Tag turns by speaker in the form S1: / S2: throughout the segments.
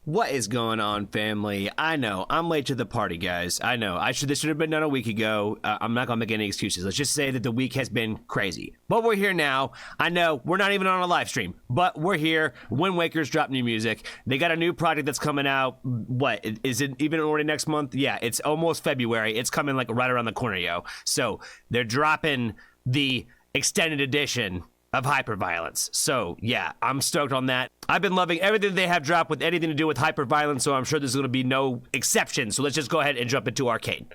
S1: What is going on, family? I know I'm late to the party, guys. I know this should have been done a week ago. I'm not gonna make any excuses. Let's just say that the week has been crazy, but we're here now. I know we're not even on a live stream, but we're here. Windwaker's dropped new music. They got a new project that's coming out. What is it? Even already next month? Yeah, it's almost February. It's coming like right around the corner, yo. So they're dropping the extended edition of Hyperviolence. So yeah, I'm stoked on that. I've been loving everything they have dropped with anything to do with Hyperviolence, so I'm sure there's going to be no exception. So let's just go ahead and jump into Arcane.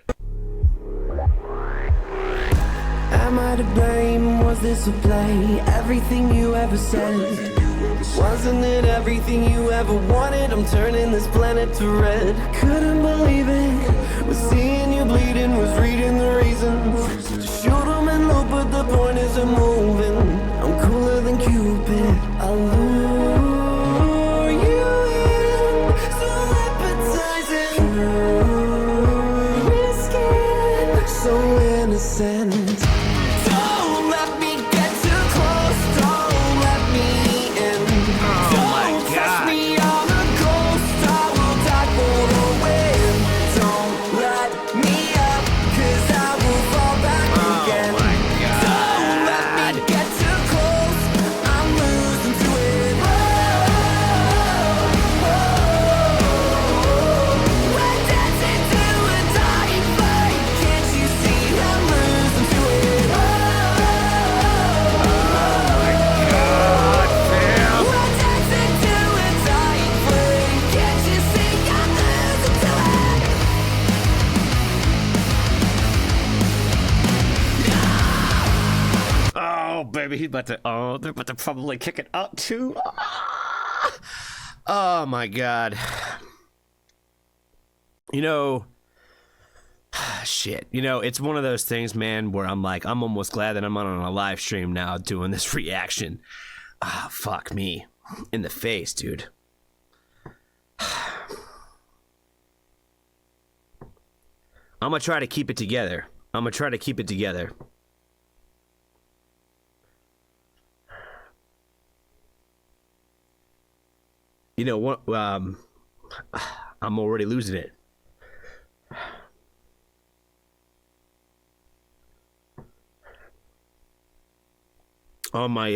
S2: Am I to blame? Was this a play? Everything you ever said, wasn't it everything you ever wanted? I'm turning this planet to red. Couldn't believe it. Was seeing you bleeding, was reading the reasons to shoot them and loop, but the point isn't moving. I'm cooler than Cupid. I'll lure you in, so appetizing, pure skin, so innocent. Don't let me get too close, don't let me in. Don't test me, I'm a ghost, I will die for the win. Don't let me up, cause I will fall back again. Don't let me get too close, I'm losing to it. We're dancing to a dying flame. Can't you see I'm losing to it? We're dancing to a dying flame. Can't you see I'm losing to it?
S1: Oh baby, he's about to. Oh, they're about to probably kick it up too. Oh my god. You know, shit. You know, it's one of those things, man, where I'm like, I'm almost glad that I'm on a live stream now doing this reaction. Ah, fuck me. In the face, dude. I'm gonna try to keep it together. You know what? I'm already losing it. On my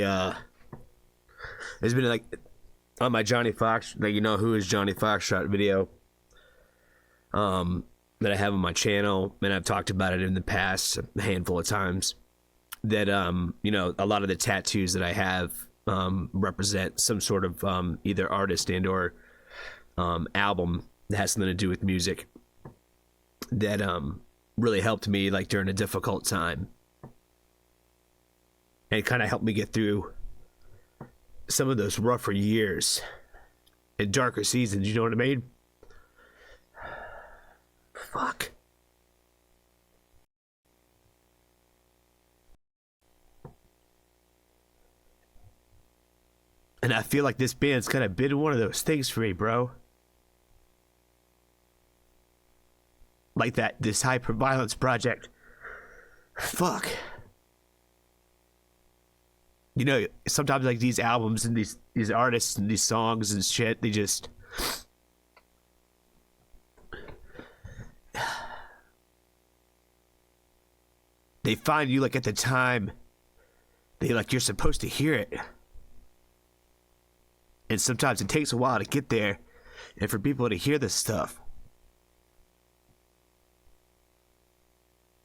S1: there's been like on my Johnny Fox, like, you know who is Johnny Foxtrot video, that I have on my channel, and I've talked about it in the past a handful of times. That you know, a lot of the tattoos that I have represent some sort of either artist and or album that has something to do with music that really helped me like during a difficult time, and it kind of helped me get through some of those rougher years and darker seasons, you know what I mean? Fuck. And I feel like this band's kind of been one of those things for me, bro. Like this Hyperviolence project. Fuck. You know, sometimes like these albums and these artists and these songs and shit, they just... they find you like at the time you're supposed to hear it. And sometimes it takes a while to get there and for people to hear this stuff.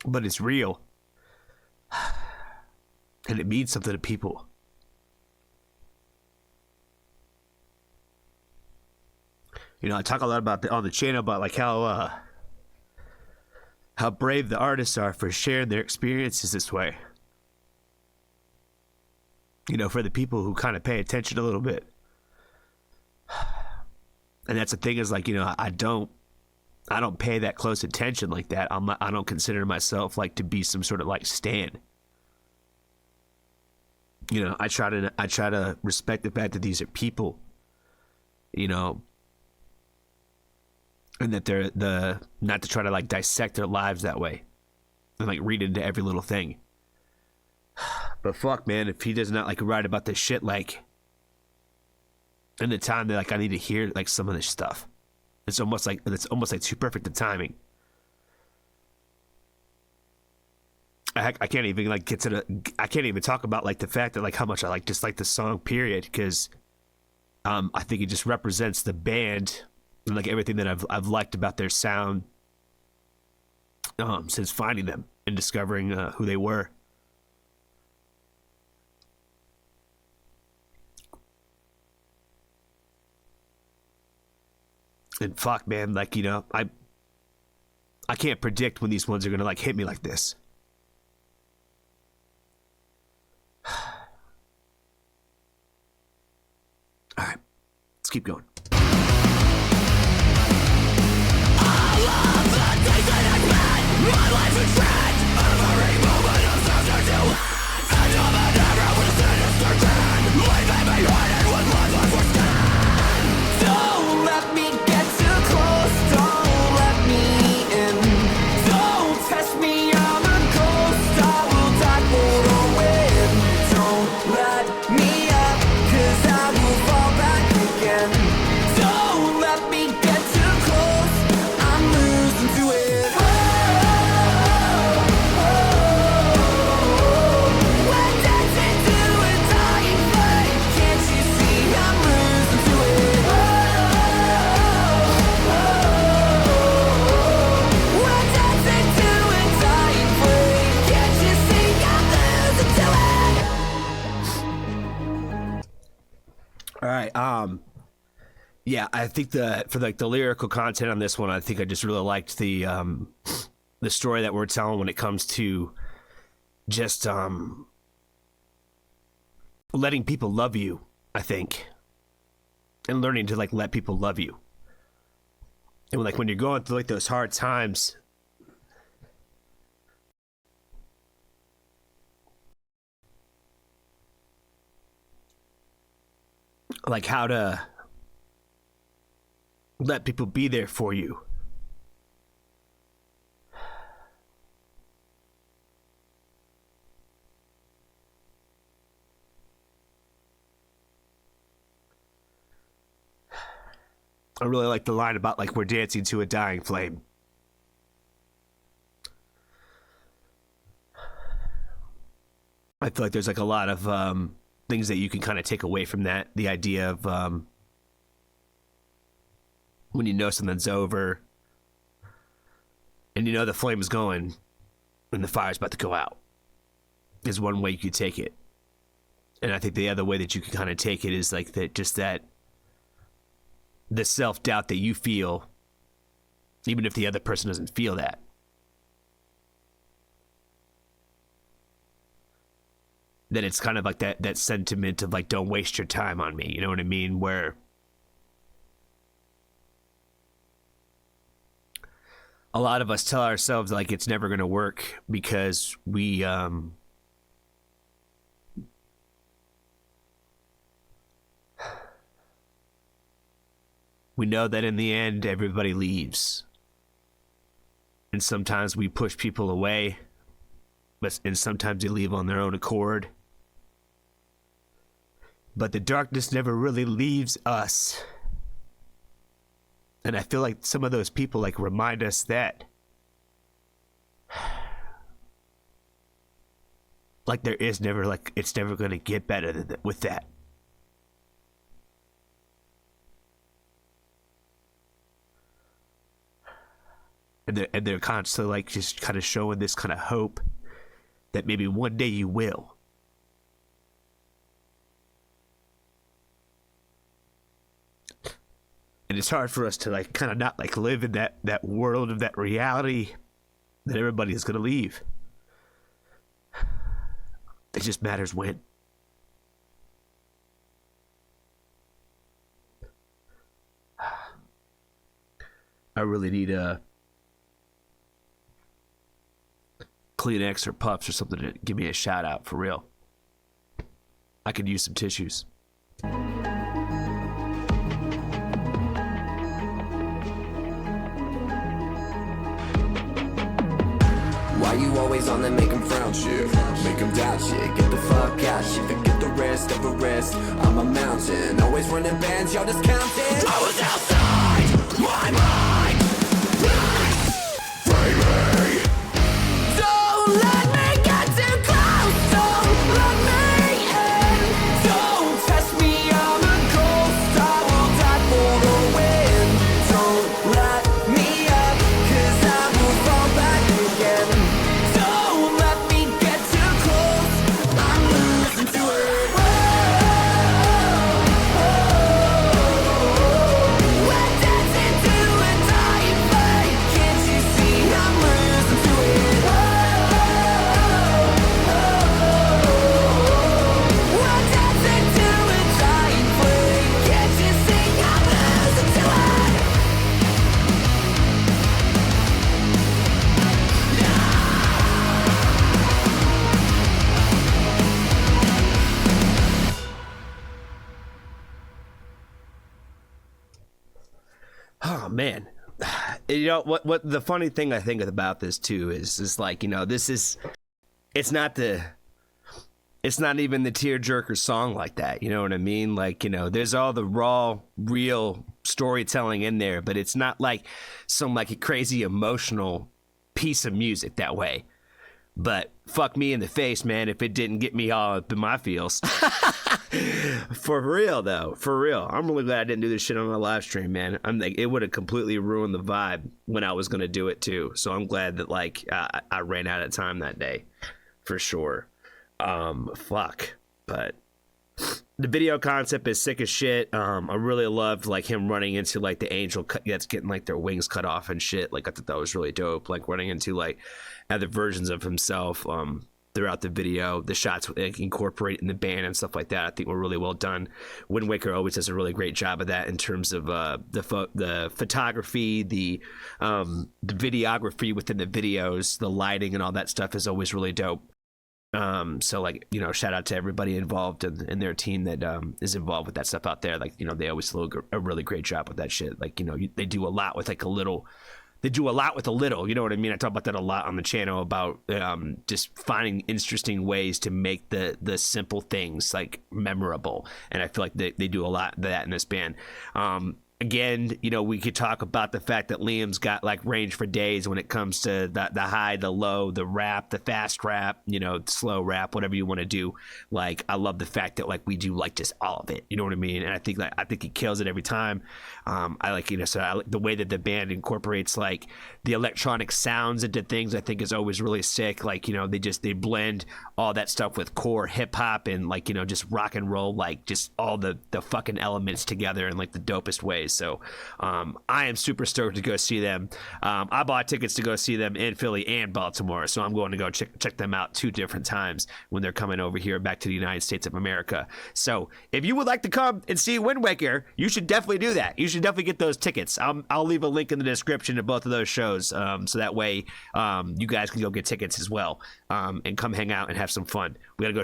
S1: But it's real. And it means something to people. You know, I talk a lot about on the channel about like how brave the artists are for sharing their experiences this way. You know, for the people who kind of pay attention a little bit. And that's the thing is, like, you know, I don't pay that close attention like that. I don't consider myself like to be some sort of like stan. You know, I try to respect the fact that these are people, you know, and that they're not to try to like dissect their lives that way and like read into every little thing. But fuck, man, if he does not like write about this shit, like and the time that like I need to hear like some of this stuff. It's almost like too perfect the timing. I can't even like get to I can't even talk about like the fact that like how much I like just like the song period, because I think it just represents the band and like everything that I've liked about their sound since finding them and discovering who they were. And fuck, man, like, you know, I can't predict when these ones are gonna like hit me like this. All right, let's keep going. My life is trapped. Every moment of suffering to end. And I'm an error with a sinister grin. Leaving me hiding with my life for skin.
S2: Don't let me get too close, don't let me in. Don't test me, I'm a ghost, I will die for the win. Don't let me up, 'cause I will fall back again. Don't let me get too close, I'm losing to it.
S1: All right. Yeah, I think for like the lyrical content on this one, I think I just really liked the story that we're telling when it comes to just letting people love you, I think, and learning to like let people love you. And like when you're going through like those hard times, like how to let people be there for you. I really like the line about like we're dancing to a dying flame. I feel like there's like a lot of things that you can kind of take away from that. The idea of when you know something's over and you know the flame is going and the fire's about to go out is one way you could take it. And I think the other way that you can kind of take it is like that, just that the self-doubt that you feel, even if the other person doesn't feel that. That it's kind of like that sentiment of like, don't waste your time on me. You know what I mean? Where a lot of us tell ourselves like it's never going to work because we know that in the end everybody leaves. And sometimes we push people away, and sometimes they leave on their own accord. But the darkness never really leaves us. And I feel like some of those people like remind us that like there is never like it's never going to get better than with that. And they're constantly like just kind of showing this kind of hope that maybe one day you will. And it's hard for us to like kind of not like live in that world of that reality that everybody is going to leave. It just matters when. I really need a Kleenex or Puffs or something to give me a shout out for real. I could use some tissues.
S2: Why you always on that make 'em frown shit? Make 'em doubt shit, get the fuck out shit. Forget the rest of a rest, I'm a mountain. Always running bands, y'all just counting. I was outside my mind. Free me. Don't let me get too close. Don't let me in. Don't test me, I'm a ghost. I will die for the win. Don't let me up, 'cause I will fall back again. Don't let me get too close. I'm losing to it. We're dancing to a dying flame. Can't you see I'm losing to it? We're dancing to a dying flame. Can't you see I'm losing to it?
S1: Oh man, you know what the funny thing I think about this too is like, you know, it's not even the tearjerker song like that, you know what I mean? Like, you know, there's all the raw real storytelling in there, but it's not like some like a crazy emotional piece of music that way. But fuck me in the face, man, if it didn't get me all up in my feels. For real, though. For real. I'm really glad I didn't do this shit on a live stream, man. I'm like, it would have completely ruined the vibe when I was going to do it, too. So I'm glad that, like, I ran out of time that day. For sure. Fuck. But the video concept is sick as shit. I really loved, like, him running into, like, the angel that's getting, like, their wings cut off and shit. Like, I thought that was really dope. Like, running into, like, other versions of himself throughout the video. The shots incorporate in the band and stuff like that, I think were really well done. Windwaker always does a really great job of that in terms of the photography, the videography within the videos, the lighting and all that stuff is always really dope. So like, you know, shout out to everybody involved in their team that is involved with that stuff out there. Like, you know, they always do a really great job with that shit. Like, you know, they do a lot with like a little. They do a lot with a little, you know what I mean? I talk about that a lot on the channel about just finding interesting ways to make the simple things like memorable. And I feel like they do a lot of that in this band. Again, you know, we could talk about the fact that Liam's got like range for days when it comes to the high, the low, the rap, the fast rap, you know, slow rap, whatever you want to do. Like, I love the fact that like we do like just all of it, you know what I mean? And I think he kills it every time. I like, you know, so I like the way that the band incorporates like the electronic sounds into things. I think is always really sick. Like, you know, they blend all that stuff with core hip hop and like, you know, just rock and roll, like just all the fucking elements together in like the dopest ways. So I am super stoked to go see them. I bought tickets to go see them in Philly and Baltimore, so I'm going to go check them out 2 different times when they're coming over here back to the United States of America. So if you would like to come and see Windwaker, you should definitely do that. You should definitely get those tickets. I'll leave a link in the description to both of those shows, so that way you guys can go get tickets as well and come hang out and have some fun. We gotta go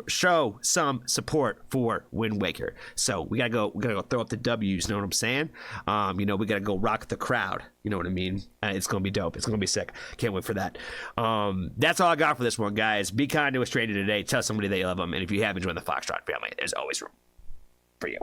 S1: show some support for Windwaker. So we gotta go throw up the W's. Know what I'm saying? You know, we gotta go rock the crowd. You know what I mean? It's gonna be dope. It's gonna be sick. Can't wait for that. That's all I got for this one, guys. Be kind to a stranger today. Tell somebody they love them, and if you haven't joined the Foxtrot family, there's always room for you.